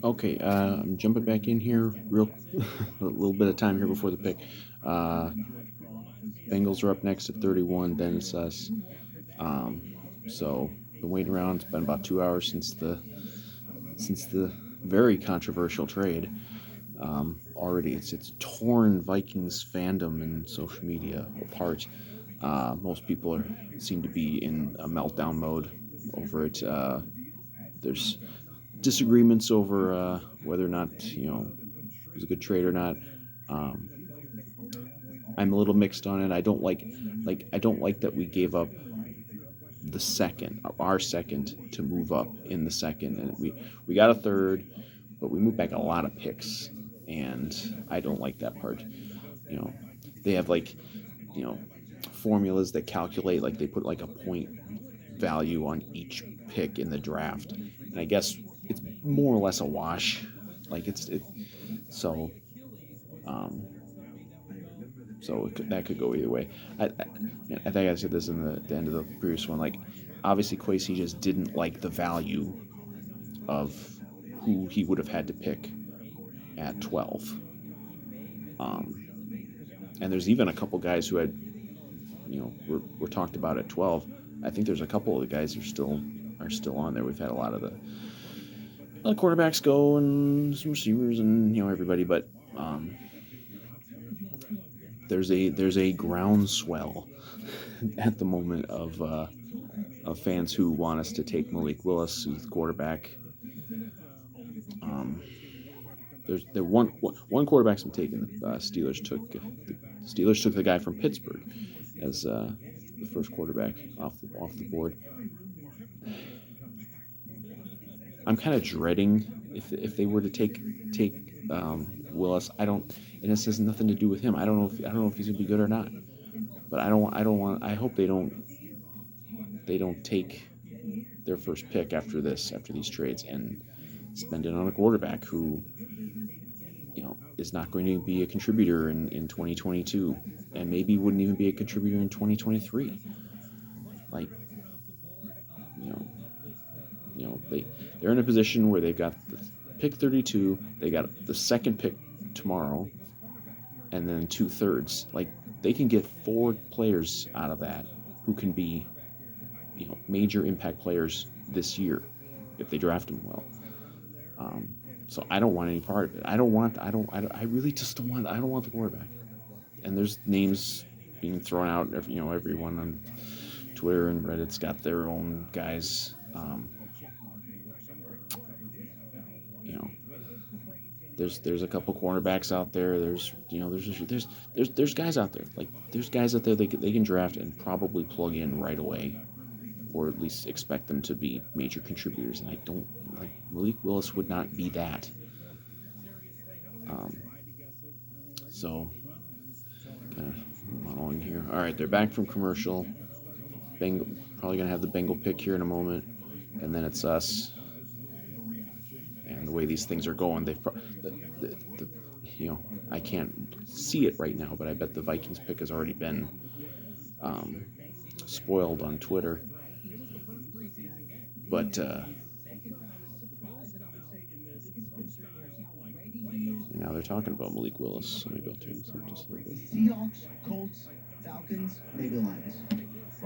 Okay, I'm jumping back in here real a little bit of time here before the pick. Uh, Bengals are up next at 31, then it's us. Um, so been waiting around. It's been about 2 hours since the very controversial trade. Already, it's torn Vikings fandom and social media apart. Most people seem to be in a meltdown mode over it. There's disagreements over whether or not it was a good trade or not. Um, I'm a little mixed on it. I don't like that we gave up the second, our second, to move up in the second, and we got a third, but we moved back a lot of picks, and I don't like that part. You know, they have you know formulas that calculate, like they put like a point value on each pick in the draft, and I guess it's more or less a wash. Like so. Um, that could go either way. I think I said this in the end of the previous one. Like, obviously, Quasi just didn't like the value of who he would have had to pick at 12. Um, and there's even a couple guys who were talked about at 12. I think there's a couple of the guys who are still on there. We've had a lot of quarterbacks go and some receivers and everybody, but there's a groundswell at the moment of fans who want us to take Malik Willis, who's the quarterback. Um, there one quarterback's been taken. The Steelers took the guy from Pittsburgh as the first quarterback off the board. I'm kind of dreading if they were to take Willis. I don't, and this has nothing to do with him. I don't know if he's gonna be good or not. But I don't want. I hope they don't take their first pick after these trades and spend it on a quarterback who is not going to be a contributor in 2022, and maybe wouldn't even be a contributor in 2023. Like, you know they're in a position where they've got the pick 32, they got the second pick tomorrow, and then two-thirds. Like, they can get four players out of that who can be major impact players this year if they draft them well. Um, so I don't want any part of it. I really just don't want. I don't want the quarterback. And there's names being thrown out. Everyone on Twitter and Reddit's got their own guys. You know, there's a couple cornerbacks out there. There's guys out there. Like, there's guys out there they can draft and probably plug in right away, or at least expect them to be major contributors. And I don't like Malik Willis would not be that. Um, so kind of monologuing here. All right, they're back from commercial. Bengal probably gonna have the Bengal pick here in a moment, and then it's us. And the way these things are going, the I can't see it right now, but I bet the Vikings pick has already been um, spoiled on Twitter. But now they're talking about Malik Willis, so maybe I'll turn this up just a little bit. Seahawks, Colts, Falcons, maybe Lions.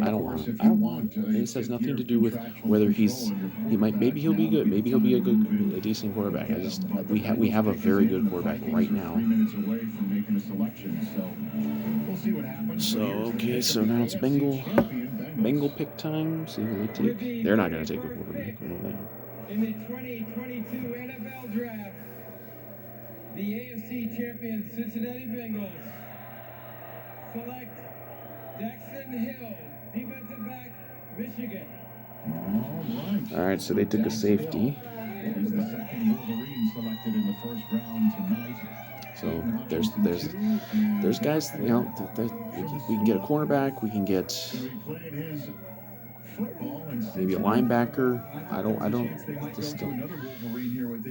I don't want him. I don't want him. This has nothing to do with whether maybe he'll be good. Maybe he'll be a decent quarterback. We have a very good quarterback right now. So okay, so now it's Bengal pick time. See who they take. They're not going to take a quarterback. In the 2022 NFL Draft, the AFC champion Cincinnati Bengals select Daxton Hill, defensive back, Michigan. All right, so they took a safety. He's the second Wolverine selected in the first round tonight. So there's guys, we can get a cornerback, we can get maybe a linebacker. I don't just don't.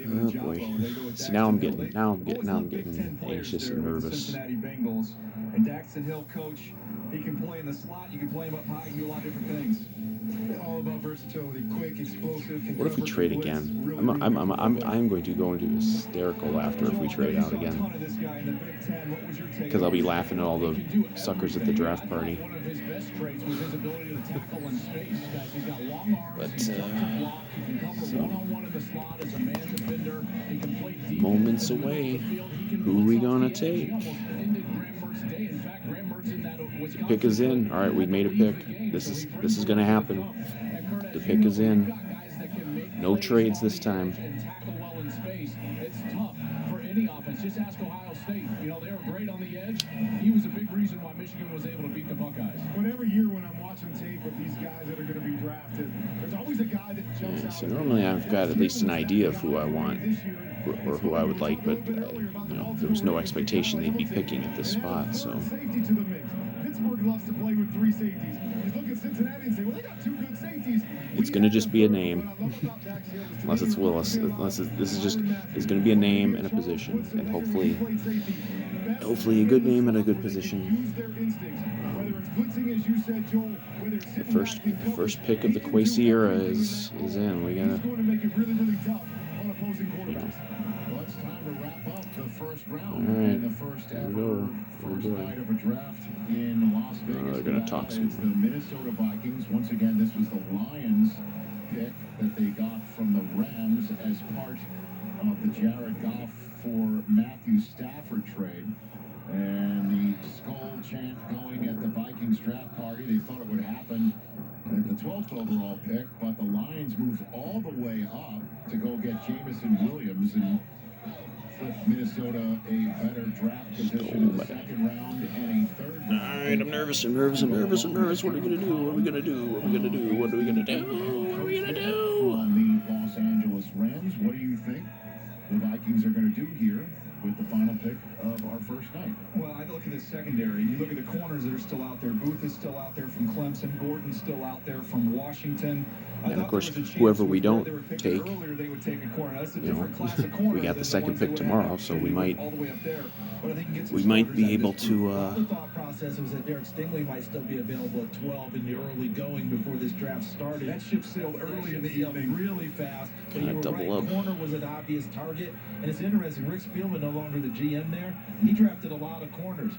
Oh boy! See, now I'm getting anxious and nervous. And Daxton Hill, coach, he can play in the slot, you can play him up high, you can do a lot of different things. All about versatility, quick, explosive. What if we trade again? I'm going to go into hysterical after if we trade out again, because I'll be laughing at all the suckers at the draft party. But moments away. Who are we gonna take? The pick is in. All right, we made a pick. This is gonna happen. The pick is in. No trades this time. It's tough for any offense. Just ask Ohio State. You know, they were great on the edge. He was a big reason why Michigan was able to beat the Buckeyes. But every year when I'm watching tape of these guys that are going to be drafted, there's always a guy that jumps out. So normally I've got at least an idea of who I want or who I would like, but there was no expectation they'd be picking at this spot. So Safety to the mix. Pittsburgh loves to play with 3 safeties. You look at Cincinnati and say, well, they got 2 good safeties. it's going to just be a name, unless it's Willis. Unless this is going to be a name and a position, and hopefully a good name and a good position. The first pick of the Kwesi era is in. We gotta, all right, here we go. They're gonna talk some. The Minnesota Vikings. Once again, this was the Lions pick that they got from the Rams as part of the Jared Goff for Matthew Stafford trade. And the skull chant going at the Vikings draft party. They thought it would happen at the 12th overall pick, but the Lions moved all the way up to go get Jameson Williams and flip Minnesota a better draft position in the 2nd round and a 3rd round. All right, I'm nervous. What are we gonna do? What are we gonna do? On the Los Angeles Rams, what do you think the Vikings are going to do here with the final pick of our first night? Well, I look at the secondary. You look at the corners that are still out there. Booth is still out there from Clemson. Gordon's still out there from Washington. And of course, whoever we don't take, earlier, they would take a corner. That's a you know, different class of corners we got the than second ones pick that would tomorrow, have so we might all the way up there. But I think you get some we might starters be at able this to. The thought process was that Derek Stingley might still be available at 12 in the early going before this draft started. That ship sailed early in the evening. Really fast. But Kinda you were double right, up. corner was an obvious target. And it's interesting, Rick Spielman, no longer the GM there, he drafted a lot of corners.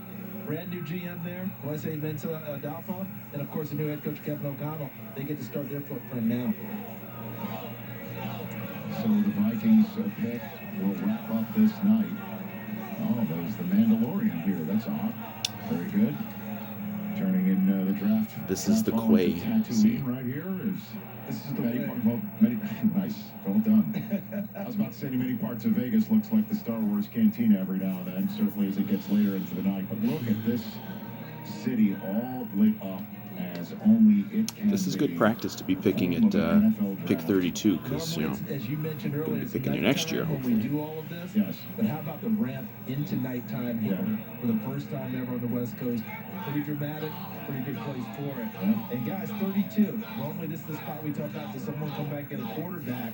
Brand new GM there, Kwesi Adolfo, and of course the new head coach Kevin O'Connell. They get to start their footprint now. So the Vikings pick will wrap up this night. Oh, there's the Mandalorian here. That's odd. Very good. Turning in the draft. This is the Quay. Quay. Right here is. This is the many nice. Well done. I was about to say to many parts of Vegas looks like the Star Wars cantina every now and then, certainly as it gets later into the night. But look at this city all lit up as only it can. This is good practice to be picking at pick 32, because as you mentioned going earlier, to it's be picking you nighttime next year, when hopefully. we do all of this. Yes. But how about the ramp into nighttime here for the first time ever on the West Coast? Pretty dramatic, pretty good place for it. And guys, 32. Normally this is the spot we talk about to someone come back and get a quarterback.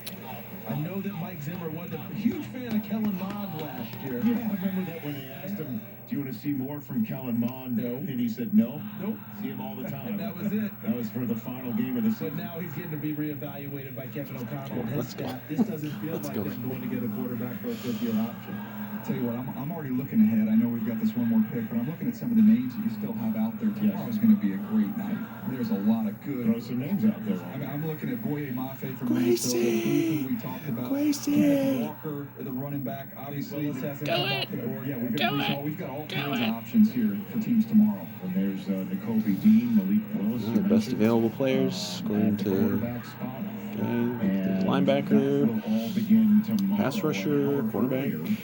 I know that Mike Zimmer wasn't a huge fan of Kellen Mond last year. Yeah, I remember that when they asked him, do you want to see more from Kellen Mond? No. And he said, no. Nope. See him all the time. And that was it. That was for the final game of the But season. now he's getting to be reevaluated by Kevin O'Connell and his Let's go. staff. This doesn't feel Let's like go. them going to get a quarterback for a fifth-year option. Tell you what, I'm already looking ahead. I know we've got this one more pick, but I'm looking at some of the names that you still have out there. Tomorrow's going to be a great night. There's a lot of good. Throw some names out there. I mean, I'm looking at Boye Mafe from Kwesi. Minnesota, Booth, who we talked about. Kwesi. Kenneth Walker, the running back, obviously. Willis hasn't come off the board. Yeah, we've got all kinds of options here for teams tomorrow. And there's N'Kobe Dean, Malik Willis. The best available players going at the to quarterback spot. And linebacker, that will all begin tomorrow pass rusher, an hour cornerback. earlier,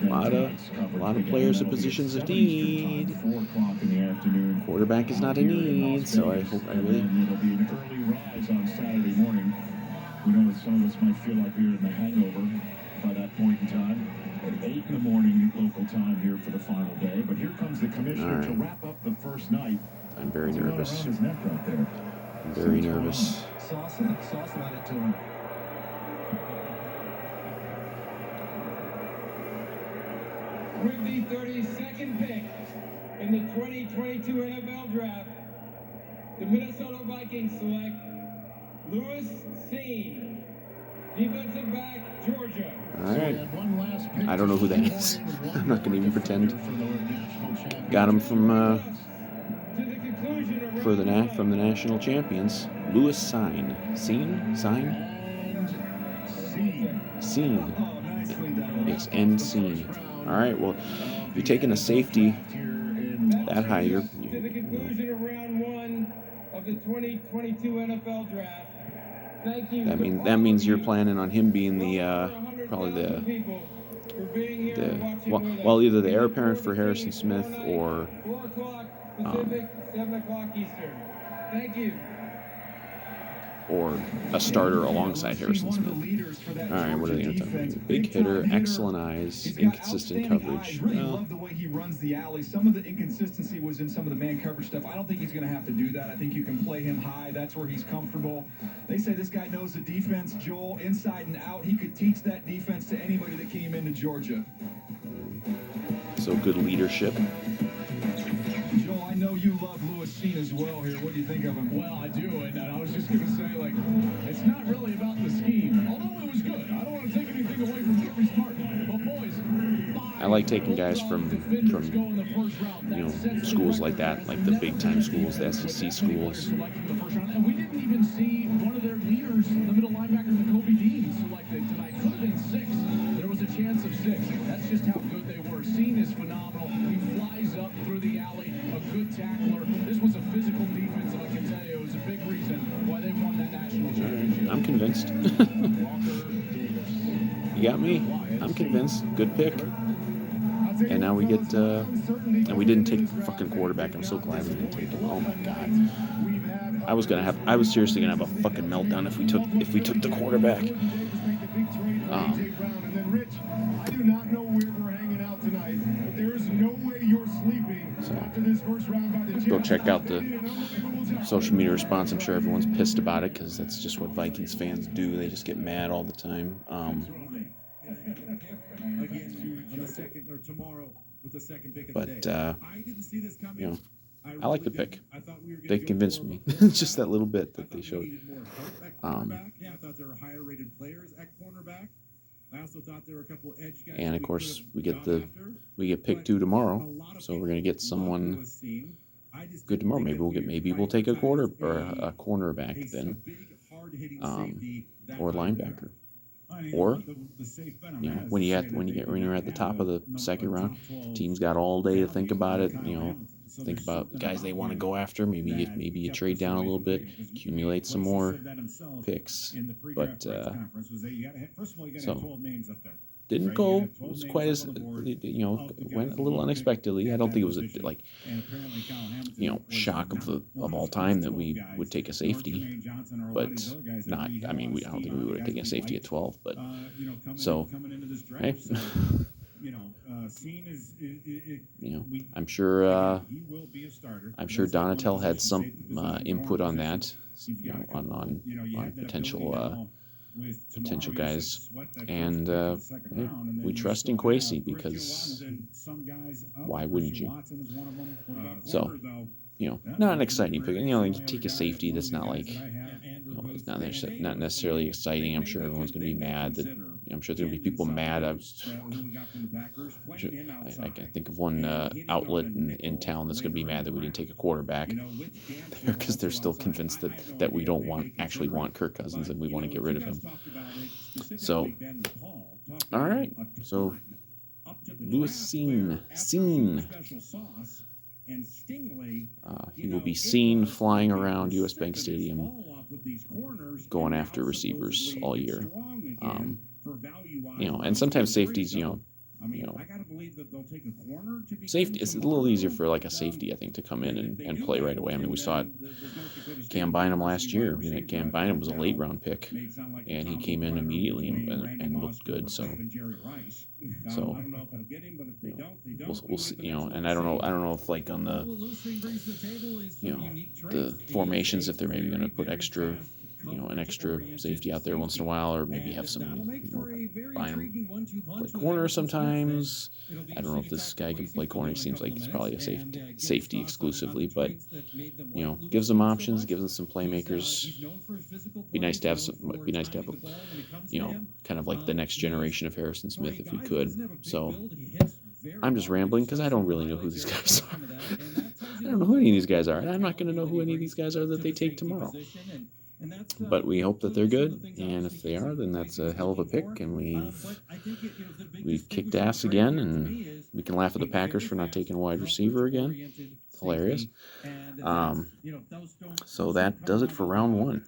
A lot of players in positions of need. 4 o'clock in the afternoon. Quarterback is not a here in need, Las so I Vegas. hope I And really. then it'll be an early rise on Saturday morning. We know that some of us might feel like we were in the hangover by that point in time. At 8 in the morning local time here for the final day. But here comes the commissioner to All right. wrap up the first night. I'm very He's got nervous. around his neck right there. I'm very nervous. Sauce let it to him. With the 32nd pick in the 2022 NFL Draft, the Minnesota Vikings select Lewis Cine, defensive back, Georgia. All right. I don't know who that is. I'm not going to even pretend. Got him from To the conclusion of from round the national champions. Lewis Cine. Cine? Cine. Oh, nicely done. It's N Cine. All right. Well, if you're taking a safety that high, to the conclusion of round 1 of the 2022 NFL Draft. Thank you. that means you're planning on him being the probably well, either the heir apparent for Harrison Smith or 4 o'clock Pacific, 7 o'clock Eastern. Thank you. or a starter alongside Harrison Smith. All right, what are they going to talk about? Big hitter, excellent eyes, inconsistent coverage. Really love the way he runs the alley. Some of the inconsistency was in some of the man coverage stuff. I don't think he's going to have to do that. I think you can play him high. That's where he's comfortable. They say this guy knows the defense, Joel, inside and out. He could teach that defense to anybody that came into Georgia. So good leadership. Joel, I know you love Lewis Cine as well here. What do you think of him? Well, I do, and I was just going to say, like, it's not really about the scheme, although it was good. I don't want to take anything away from Jeffrey Smart, but boys, I like taking guys from schools like that, like the big time schools, the SEC schools. And we didn't even see one of their leaders, the middle linebacker, Kobe Dean, selected tonight. Could have been 6. There was a chance of 6. That's just how good they were. Cine is phenomenal. He flies up through the alley, a good tackler. This was a physical defense, and I can tell you, it was a big reason why they won that national championship. I'm convinced. You got me. I'm convinced. Good pick. And now we get, and we didn't take the fucking quarterback. I'm so glad we didn't take him. Oh my god. I was seriously gonna have a fucking meltdown if we took the quarterback. I do not know where we're hanging out tonight, but there is no way you're sleeping after this first round by the Go check out the social media response. I'm sure everyone's pissed about it because that's just what Vikings fans do. They just get mad all the time. But I like the pick. They convinced me. Just that little bit that they showed. Yeah, I thought there were higher rated players at cornerback. I also thought there were a couple edge guys. And of course, we get pick 2 tomorrow, so we're gonna get someone good tomorrow. Maybe we'll take a cornerback then, or linebacker. Or when you're at the top of the second round, teams got all day to think about it. Think about the guys they want to go after. Maybe you trade down a little bit, accumulate some more picks. But so didn't go. It was quite as went a little unexpectedly. I don't think it was shock of all time that we would take a safety, but not. I mean, I don't think we would have taken a safety at 12. But so hey. I'm sure Donatel had some input on that, on potential guys, and we trust in Kwesi because why wouldn't you? So not an exciting pick. You take a safety that's not like it's not necessarily exciting. I'm sure everyone's going to be mad that. I'm sure there'll be people mad. I can think of one outlet in town that's going to be mad that we didn't take a quarterback because they're still convinced that we don't actually want Kirk Cousins and we want to get rid of him. So, all right. So, Lewis Cine. He will be seen flying around U.S. Bank Stadium, going after receivers all year. And sometimes safeties, safety. It's a little easier for like a safety, I think, to come in and play right away. I mean, we saw it. Cam Bynum last year. Cam Bynum was a late round pick, and he came in immediately and looked good. So we'll see. And I don't know if like on the the formations, if they're maybe going to put extra an extra safety out there once in a while, or maybe have some, buying him play corner sometimes. I don't know if this guy can play corner. He seems like he's probably a safety exclusively, but gives them options, gives them some playmakers. Be nice to have a, kind of like the next generation of Harrison Smith if we could. So I'm just rambling because I don't really know who these guys are. I don't know who any of these guys are, and I'm not going to know who any of these guys are that they take tomorrow. But we hope that they're good, and if they are, then that's a hell of a pick, and we've kicked ass again, and we can laugh at the Packers for not taking a wide receiver again. It's hilarious. So that does it for round one.